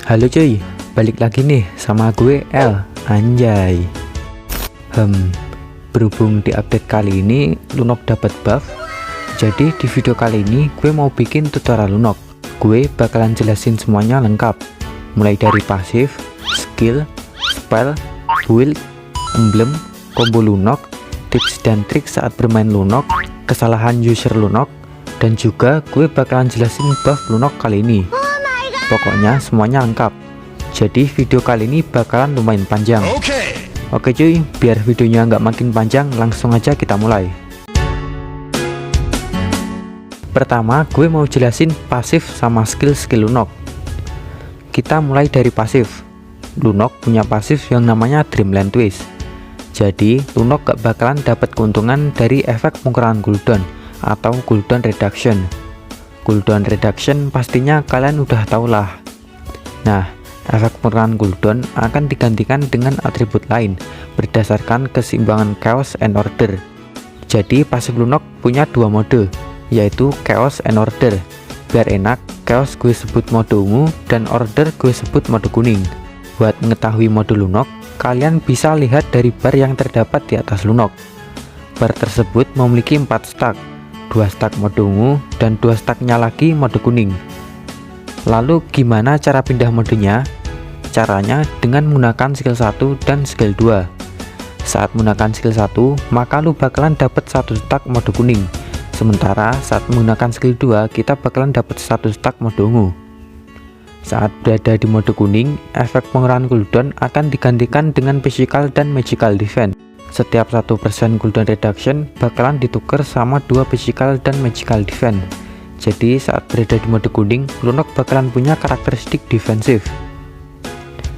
Halo cuy, balik lagi nih sama gue L, anjay. Berhubung di update kali ini Lunok dapat buff, jadi di video kali ini gue mau bikin tutorial Lunok. Gue bakalan jelasin semuanya lengkap, mulai dari pasif, skill, spell, build, emblem, combo Lunok, tips dan trik saat bermain Lunok, kesalahan user Lunok, dan juga gue bakalan jelasin buff Lunok kali ini. Pokoknya semuanya lengkap. Jadi video kali ini bakalan lumayan panjang. Oke cuy, biar videonya nggak makin panjang, langsung aja kita mulai. Pertama, gue mau jelasin pasif sama skill Lunok. Kita mulai dari pasif. Lunok punya pasif yang namanya Dreamland Twist. Jadi Lunok gak bakalan dapat keuntungan dari efek pengurangan cooldown atau cooldown reduction. Cooldown reduction pastinya kalian udah tau lah. Nah, efek pengurangan cooldown akan digantikan dengan atribut lain berdasarkan keseimbangan chaos and order. Jadi pasif Lunok punya dua mode, yaitu chaos and order. Biar enak, chaos gue sebut mode ungu dan order gue sebut mode kuning. Buat mengetahui mode Lunok, kalian bisa lihat dari bar yang terdapat di atas Lunok. Bar tersebut memiliki 4 stack, 2 stack mode ungu dan 2 stacknya lagi mode kuning. Lalu gimana cara pindah modenya? Caranya dengan menggunakan skill 1 dan skill 2. Saat menggunakan skill 1, maka lu bakalan dapat 1 stack mode kuning. Sementara saat menggunakan skill 2, kita bakalan dapat 1 stack mode ungu. Saat berada di mode kuning, efek pengurangan cooldown akan digantikan dengan physical dan magical defense. Setiap 1% cooldown reduction bakalan ditukar sama 2 physical dan magical defense. Jadi saat berada di mode kuning, Lunok bakalan punya karakteristik defensif.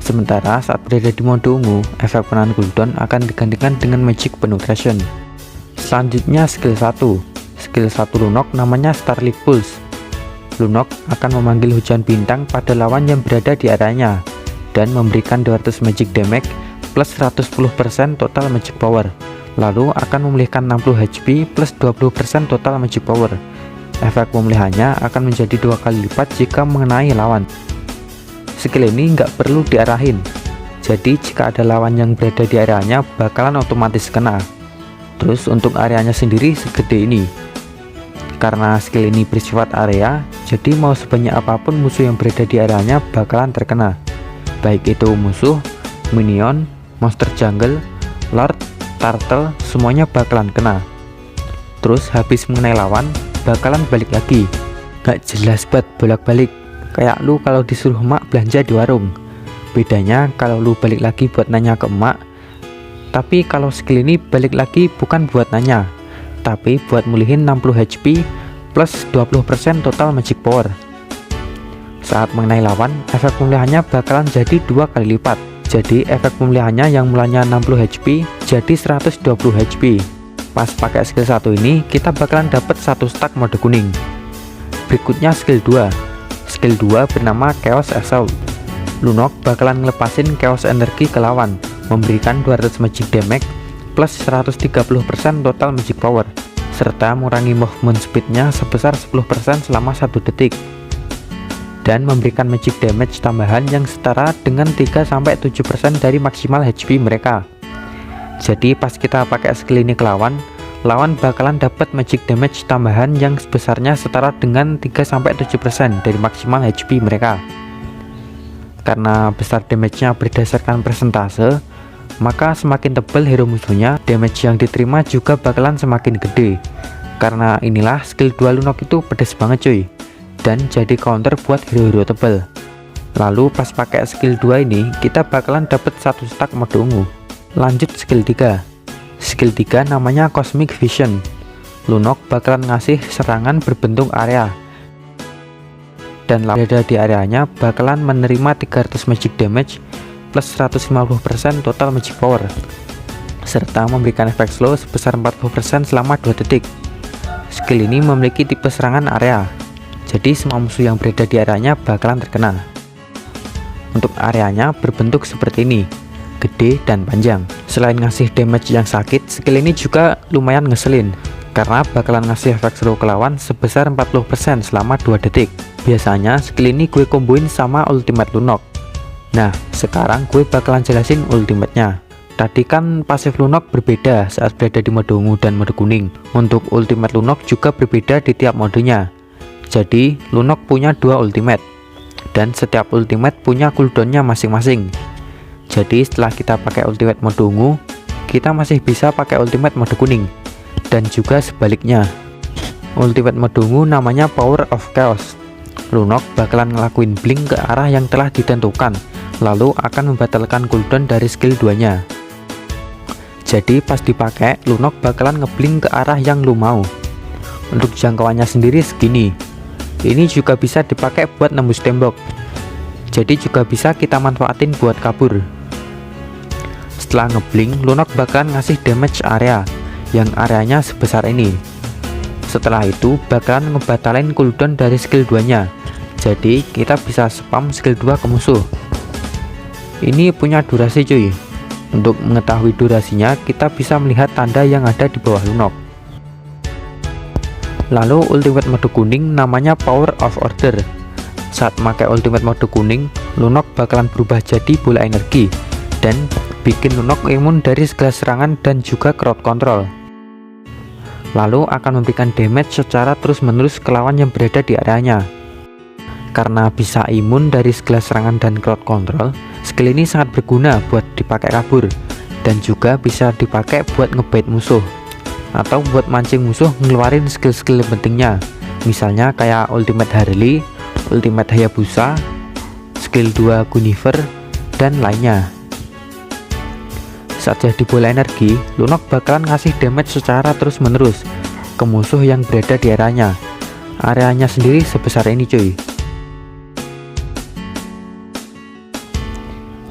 Sementara saat berada di mode ungu, efek pengurangan cooldown akan digantikan dengan magic penetration. Selanjutnya skill 1. Skill 1 Lunok namanya Starlight Pulse. Lunok akan memanggil hujan bintang pada lawan yang berada di areanya dan memberikan 200 magic damage plus 110% total magic power. Lalu akan memulihkan 60 HP plus 20% total magic power. Efek pemulihannya akan menjadi 2 kali lipat jika mengenai lawan. Skill ini nggak perlu diarahin, jadi jika ada lawan yang berada di areanya bakalan otomatis kena. Terus untuk areanya sendiri segede ini. Karena skill ini bersifat area, jadi mau sebanyak apapun musuh yang berada di areanya bakalan terkena, baik itu musuh, minion, monster jungle, lord, turtle, semuanya bakalan kena. Terus habis mengenai lawan bakalan balik lagi. Gak jelas banget bolak-balik, kayak lu kalau disuruh emak belanja di warung. Bedanya kalau lu balik lagi buat nanya ke emak, tapi kalau skill ini balik lagi bukan buat nanya, tapi buat mulihin 60 HP plus 20% total magic power. Saat mengenai lawan, efek pemulihannya bakalan jadi 2 kali lipat. Jadi efek pemulihannya yang mulanya 60 HP jadi 120 HP. Pas pakai skill 1 ini, kita bakalan dapat 1 stack mode kuning. Berikutnya skill 2. Skill 2 bernama Chaos Assault. Lunok bakalan ngelepasin chaos energi ke lawan, memberikan 200 magic damage plus 130% total magic power, serta mengurangi movement speednya sebesar 10% selama 1 detik, dan memberikan magic damage tambahan yang setara dengan 3-7% dari maksimal HP mereka. Jadi pas kita pakai skill ini ke lawan bakalan dapat magic damage tambahan yang sebesarnya setara dengan 3-7% dari maksimal HP mereka. Karena besar damage-nya berdasarkan persentase, maka semakin tebal hero musuhnya, damage yang diterima juga bakalan semakin gede. Karena inilah skill 2 Lunok itu pedes banget cuy, dan jadi counter buat hero-hero tebal. Lalu pas pakai skill 2 ini, kita bakalan dapat 1 stack mode ungu. Lanjut skill 3. Skill 3 namanya Cosmic Vision. Lunok bakalan ngasih serangan berbentuk area, dan lawan berada di areanya bakalan menerima 300 magic damage plus 150% total magic power, serta memberikan efek slow sebesar 40% selama 2 detik. Skill ini memiliki tipe serangan area, jadi semua musuh yang berada di areanya bakalan terkena. Untuk areanya berbentuk seperti ini, gede dan panjang. Selain ngasih damage yang sakit, skill ini juga lumayan ngeselin, karena bakalan ngasih efek slow ke lawan sebesar 40% selama 2 detik. Biasanya skill ini gue komboin sama ultimate Lunok, Nah, sekarang gue bakalan jelasin ultimate-nya. Tadi kan pasif Lunok berbeda saat berada di mode ungu dan mode kuning. Untuk ultimate Lunok juga berbeda di tiap modenya. Jadi, Lunok punya dua ultimate. Dan setiap ultimate punya cooldown-nya masing-masing. Jadi, setelah kita pakai ultimate mode ungu, kita masih bisa pakai ultimate mode kuning. Dan juga sebaliknya. Ultimate mode ungu namanya Power of Chaos. Lunok bakalan ngelakuin blink ke arah yang telah ditentukan, lalu akan membatalkan cooldown dari skill 2-nya. Jadi pas dipakai, Lunok bakalan ngeblink ke arah yang lu mau. Untuk jangkauannya sendiri segini. Ini juga bisa dipakai buat nembus tembok. Jadi juga bisa kita manfaatin buat kabur. Setelah ngeblink, Lunok bakalan ngasih damage area, yang areanya sebesar ini. Setelah itu bakalan ngebatalin cooldown dari skill 2-nya. Jadi kita bisa spam skill 2 ke musuh. Ini punya durasi cuy. Untuk mengetahui durasinya, kita bisa melihat tanda yang ada di bawah Lunok. Lalu ultimate mode kuning namanya Power of Order. Saat pakai ultimate mode kuning, Lunok bakalan berubah jadi bola energi dan bikin Lunok imun dari segala serangan dan juga crowd control. Lalu akan memberikan damage secara terus-menerus ke lawan yang berada di areanya. Karena bisa imun dari segala serangan dan crowd control, skill ini sangat berguna buat dipakai kabur dan juga bisa dipakai buat ngebait musuh atau buat mancing musuh ngeluarin skill-skill pentingnya, misalnya kayak ultimate Harley, ultimate Hayabusa, skill 2 Guinevere, dan lainnya. Saat jadi bola energi, Lunok bakalan ngasih damage secara terus-menerus ke musuh yang berada di areanya. Areanya sendiri sebesar ini cuy.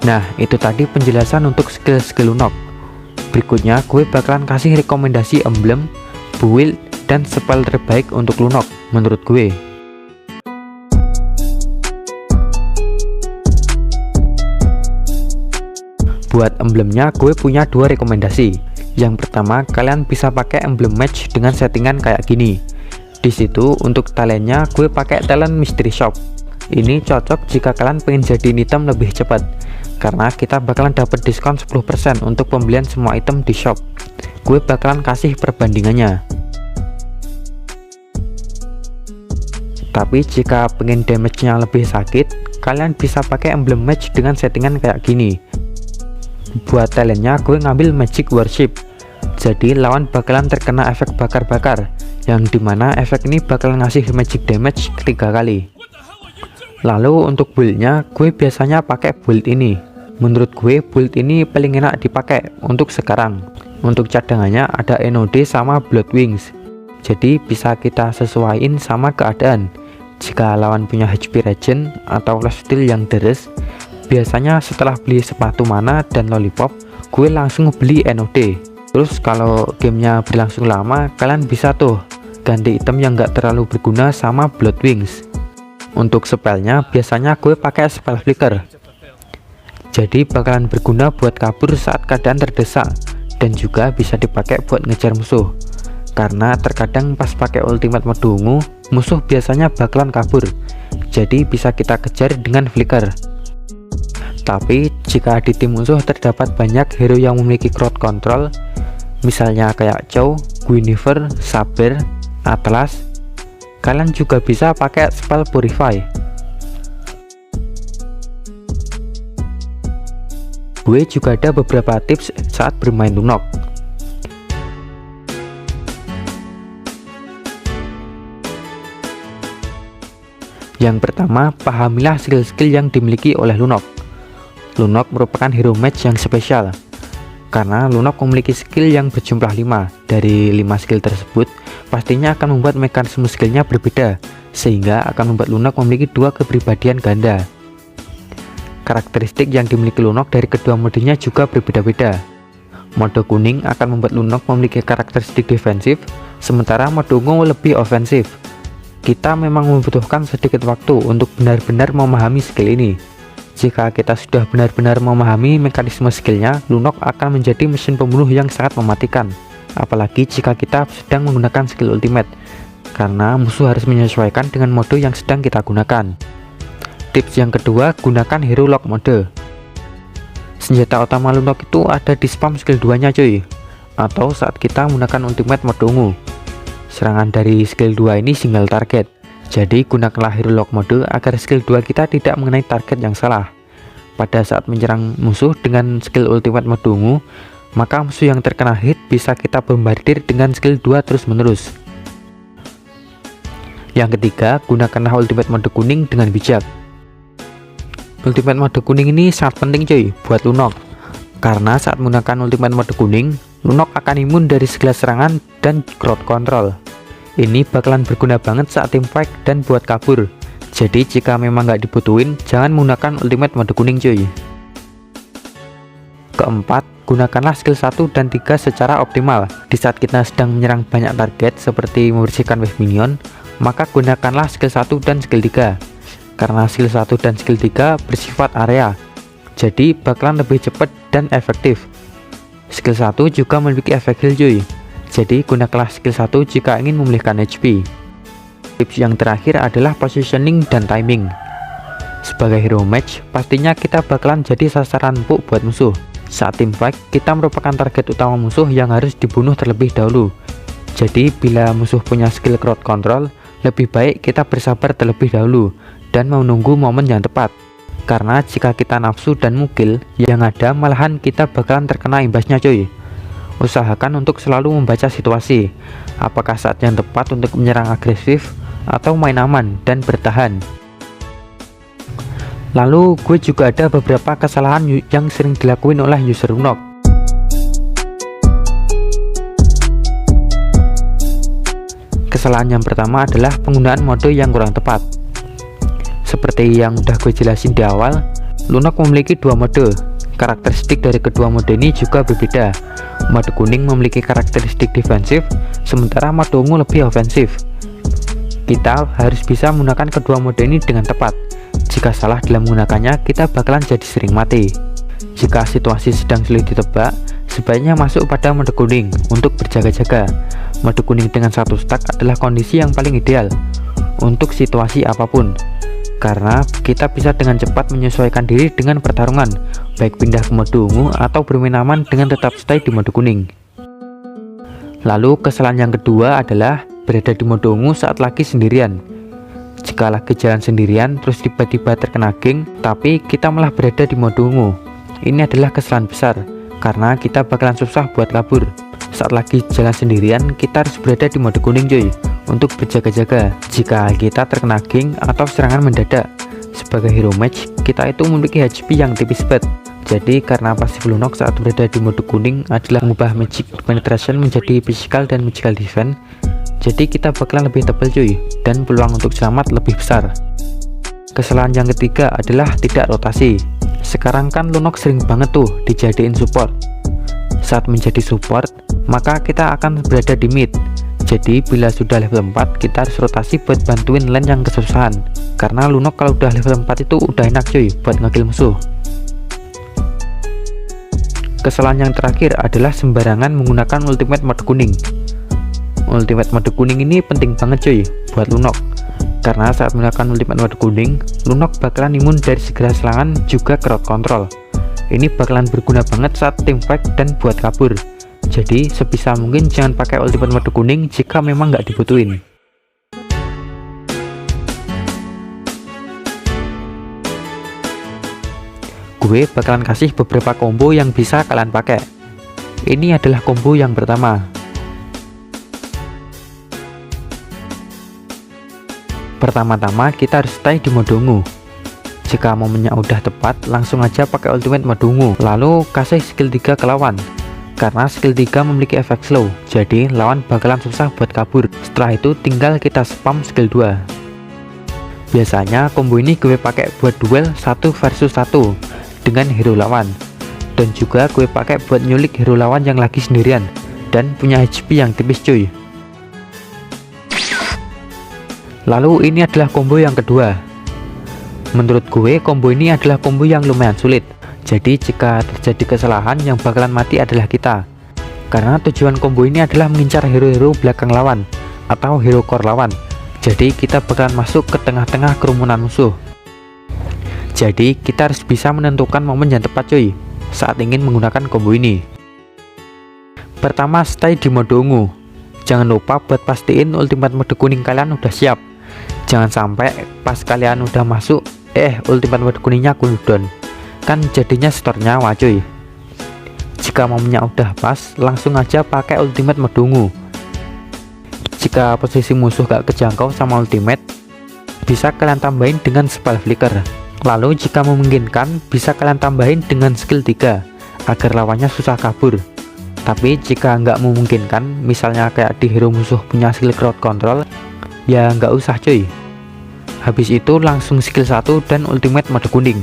Nah, itu tadi penjelasan untuk skill-skill Lunok. Berikutnya gue bakalan kasih rekomendasi emblem, build, dan spell terbaik untuk Lunok menurut gue. Buat emblemnya gue punya dua rekomendasi. Yang pertama, kalian bisa pakai emblem match dengan settingan kayak gini. Di situ untuk talentnya gue pakai talent Mystery Shop. Ini cocok jika kalian pengen jadiin item lebih cepat, karena kita bakalan dapat diskon 10% untuk pembelian semua item di shop. Gue bakalan kasih perbandingannya. Tapi jika pengen damage-nya lebih sakit, kalian bisa pakai emblem match dengan settingan kayak gini. Buat talentnya gue ngambil Magic Worship. Jadi lawan bakalan terkena efek bakar-bakar, yang dimana efek ini bakalan ngasih magic damage 3 kali. Lalu untuk build-nya gue biasanya pakai build ini. Menurut gue build ini paling enak dipakai untuk sekarang. Untuk cadangannya ada NOD sama Blood Wings. Jadi bisa kita sesuaiin sama keadaan. Jika lawan punya HP regen atau lifesteal yang deres, biasanya setelah beli sepatu mana dan lollipop, gue langsung beli NOD. Terus kalau gamenya berlangsung lama, kalian bisa tuh ganti item yang gak terlalu berguna sama Blood Wings. Untuk spellnya biasanya gue pakai spell flicker. Jadi bakalan berguna buat kabur saat keadaan terdesak, dan juga bisa dipakai buat ngejar musuh. Karena terkadang pas pakai ultimate mode ungu, musuh biasanya bakalan kabur. Jadi bisa kita kejar dengan flicker. Tapi jika di tim musuh terdapat banyak hero yang memiliki crowd control, misalnya kayak Chow, Guinevere, Saber, Atlas, kalian juga bisa pakai spell Purify. Gue juga ada beberapa tips saat bermain Lunok. Yang pertama, pahamilah skill-skill yang dimiliki oleh Lunok. Lunok merupakan hero match yang spesial, karena Lunok memiliki skill yang berjumlah 5. Dari 5 skill tersebut, pastinya akan membuat mekanisme skillnya berbeda, sehingga akan membuat Lunok memiliki 2 kepribadian ganda. Karakteristik yang dimiliki Lunok dari kedua modenya juga berbeda-beda. Mode kuning akan membuat Lunok memiliki karakteristik defensif, sementara mode ungu lebih ofensif. Kita memang membutuhkan sedikit waktu untuk benar-benar memahami skill ini. Jika kita sudah benar-benar memahami mekanisme skillnya, Lunok akan menjadi mesin pembunuh yang sangat mematikan. Apalagi jika kita sedang menggunakan skill ultimate, karena musuh harus menyesuaikan dengan mode yang sedang kita gunakan. Tips yang kedua, gunakan hero lock mode. Senjata utama Lunok itu ada di spam skill 2 nya cuy, atau saat kita menggunakan ultimate mode ungu. Serangan dari skill 2 ini single target, jadi gunakanlah hero lock mode agar skill 2 kita tidak mengenai target yang salah. Pada saat menyerang musuh dengan skill ultimate mode ungu, maka musuh yang terkena hit bisa kita bombardir dengan skill 2 terus menerus. Yang ketiga, gunakanlah ultimate mode kuning dengan bijak. Ultimate mode kuning ini sangat penting cuy buat Lunok, karena saat menggunakan ultimate mode kuning, Lunok akan imun dari segala serangan dan crowd control. Ini bakalan berguna banget saat team fight dan buat kabur. Jadi jika memang nggak dibutuhin, jangan menggunakan ultimate mode kuning cuy. Keempat, gunakanlah skill 1 dan 3 secara optimal. Di saat kita sedang menyerang banyak target seperti membersihkan wave minion, maka gunakanlah skill 1 dan skill 3. Karena skill 1 dan skill 3 bersifat area, jadi bakalan lebih cepat dan efektif. Skill 1 juga memiliki efek heal cuy, jadi gunakanlah skill 1 jika ingin memulihkan HP. Tips yang terakhir adalah positioning dan timing. Sebagai hero match, pastinya kita bakalan jadi sasaran empuk buat musuh. Saat team fight, kita merupakan target utama musuh yang harus dibunuh terlebih dahulu. Jadi bila musuh punya skill crowd control, lebih baik kita bersabar terlebih dahulu dan menunggu momen yang tepat. Karena jika kita nafsu dan mukil, yang ada malahan kita bakalan terkena imbasnya cuy. Usahakan untuk selalu membaca situasi, apakah saat yang tepat untuk menyerang agresif atau main aman dan bertahan. Lalu gue juga ada beberapa kesalahan yang sering dilakuin oleh user Lunok. Kesalahan yang pertama adalah penggunaan mode yang kurang tepat. Seperti yang udah gue jelasin di awal, Lunok memiliki dua mode. Karakteristik dari kedua mode ini juga berbeda. Mode kuning memiliki karakteristik defensif, sementara mode ungu lebih ofensif. Kita harus bisa menggunakan kedua mode ini dengan tepat. Jika salah dalam menggunakannya, kita bakalan jadi sering mati. Jika situasi sedang sulit ditebak, sebaiknya masuk pada mode kuning untuk berjaga-jaga. Mode kuning dengan satu stack adalah kondisi yang paling ideal untuk situasi apapun, karena kita bisa dengan cepat menyesuaikan diri dengan pertarungan, baik pindah ke mode ungu atau bermain aman dengan tetap stay di mode kuning. Lalu kesalahan yang kedua adalah berada di mode ungu saat lagi sendirian. Jika lagi jalan sendirian terus tiba-tiba terkena geng, tapi kita malah berada di mode ungu, ini adalah kesalahan besar, karena kita bakalan susah buat kabur. Saat lagi jalan sendirian, kita harus berada di mode kuning cuy, untuk berjaga-jaga jika kita terkena geng atau serangan mendadak. Sebagai hero match, kita itu memiliki HP yang tipis banget. Jadi karena pasif Lunok saat berada di mode kuning adalah mengubah magic penetration menjadi physical dan magical defense, jadi kita bakalan lebih tebal cuy, dan peluang untuk selamat lebih besar. Kesalahan yang ketiga adalah tidak rotasi. Sekarang kan Lunok sering banget tuh dijadiin support. Saat menjadi support, maka kita akan berada di mid. Jadi bila sudah level 4, kita harus rotasi buat bantuin lane yang kesusahan. Karena Lunok kalau udah level 4 itu udah enak cuy buat ngekill musuh. Kesalahan yang terakhir adalah sembarangan menggunakan ultimate mode kuning. Ultimate mode kuning ini penting banget cuy buat Lunok, karena saat menggunakan ultimate mode kuning, Lunok bakalan imun dari segala serangan juga crowd control. Ini bakalan berguna banget saat team fight dan buat kabur. Jadi sebisa mungkin jangan pakai ultimate mode kuning jika memang nggak dibutuhin. Gue bakalan kasih beberapa combo yang bisa kalian pakai. Ini adalah combo yang pertama. Pertama-tama kita harus stay di mode ungu. Jika momennya udah tepat, langsung aja pakai ultimate mode ungu, lalu kasih skill 3 ke lawan. Karena skill 3 memiliki efek slow, jadi lawan bakalan susah buat kabur. Setelah itu tinggal kita spam skill 2. Biasanya combo ini gue pakai buat duel 1 versus 1 dengan hero lawan, dan juga gue pakai buat nyulik hero lawan yang lagi sendirian dan punya HP yang tipis cuy. Lalu ini adalah combo yang kedua. Menurut gue combo ini adalah combo yang lumayan sulit. Jadi jika terjadi kesalahan, yang bakalan mati adalah kita. Karena tujuan combo ini adalah mengincar hero-hero belakang lawan atau hero core lawan. Jadi kita bakalan masuk ke tengah-tengah kerumunan musuh. Jadi kita harus bisa menentukan momen yang tepat cuy saat ingin menggunakan combo ini. Pertama, stay di mode ungu. Jangan lupa buat pastiin ultimate mode kuning kalian udah siap. Jangan sampai pas kalian udah masuk ultimate mode kuningnya cooldown, kan jadinya store nyawa cuy. Jika momennya udah pas, langsung aja pakai ultimate mode ungu. Jika posisi musuh gak kejangkau sama ultimate, bisa kalian tambahin dengan spell flicker. Lalu jika memungkinkan, bisa kalian tambahin dengan skill 3 agar lawannya susah kabur. Tapi jika nggak memungkinkan, misalnya kayak di hero musuh punya skill crowd control, ya nggak usah cuy. Habis itu langsung skill 1 dan ultimate mode kuning.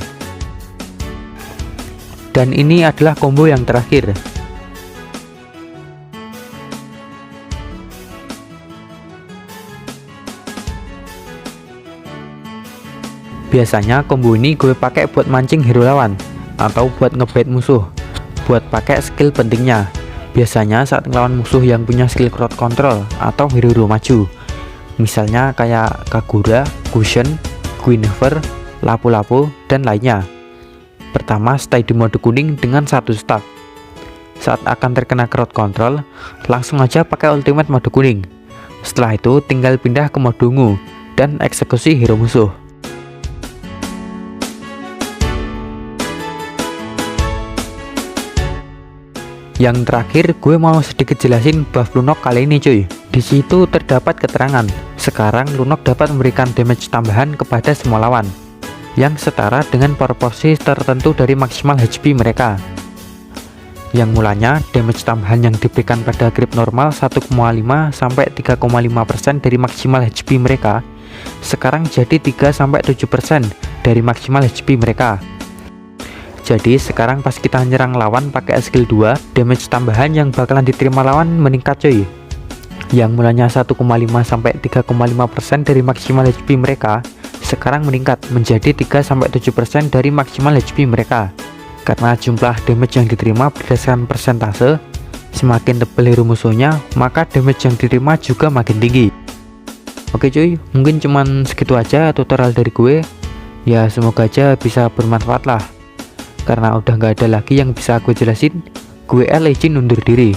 Dan ini adalah combo yang terakhir. Biasanya combo ini gue pakai buat mancing hero lawan atau buat ngebait musuh, buat pakai skill pentingnya. Biasanya saat ngelawan musuh yang punya skill crowd control atau hero-hero maju, misalnya kayak Kagura, Cushion, Guinevere, Lapu-Lapu, dan lainnya. Pertama, stay di mode kuning dengan 1 stack. Saat akan terkena crowd control, langsung aja pakai ultimate mode kuning. Setelah itu tinggal pindah ke mode ungu dan eksekusi hero musuh. Yang terakhir, gue mau sedikit jelasin buff Lunok kali ini cuy. Di situ terdapat keterangan, sekarang Lunok dapat memberikan damage tambahan kepada semua lawan yang setara dengan proporsi tertentu dari maksimal HP mereka. Yang mulanya damage tambahan yang diberikan pada creep normal 1,5 sampai 3,5% dari maksimal HP mereka, sekarang jadi 3 sampai 7% dari maksimal HP mereka. Jadi sekarang pas kita nyerang lawan pakai skill 2, damage tambahan yang bakalan diterima lawan meningkat cuy. Yang mulanya 1,5 sampai 3,5% dari maksimal HP mereka, sekarang meningkat menjadi 3 sampai 7% dari maksimal HP mereka. Karena jumlah damage yang diterima berdasarkan persentase, semakin tebal hero musuhnya, maka damage yang diterima juga makin tinggi. Oke cuy, mungkin cuman segitu aja tutorial dari gue. Ya semoga aja bisa bermanfaat lah. Karena udah nggak ada lagi yang bisa aku jelasin, gue izin undur diri.